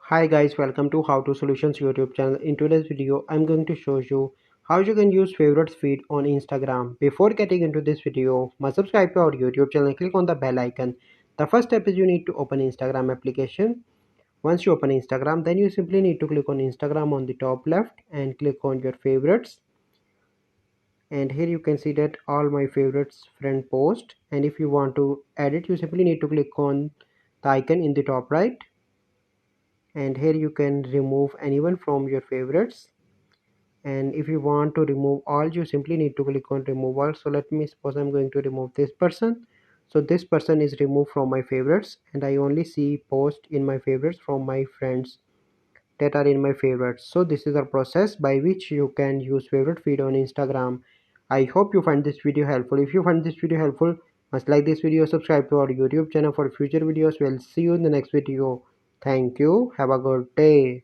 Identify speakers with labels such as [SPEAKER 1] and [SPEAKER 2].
[SPEAKER 1] Hi guys, welcome to How to Solutions YouTube channel. In today's video, I'm going to show you how you can use favorites feed on Instagram. Before getting into this video, must subscribe to our YouTube channel and click on the bell icon. The first step is you need to open Instagram application. Once you open Instagram, then you simply need to click on Instagram on the top left and click on your favorites. And here you can see that all my favorites friend post. And if you want to edit, you simply need to click on the icon in the top right, and here you can remove anyone from your favorites. And if you want to remove all, you simply need to click on remove all. So let me suppose I'm going to remove this person. So this person is removed from my favorites, and I only see post in my favorites from my friends that are in my favorites. So this is a process by which you can use favorite feed on Instagram. I hope you find this video helpful. If you find this video helpful, must like this video, subscribe to our YouTube channel for future videos. We'll see you in the next video. Thank you. Have a good day.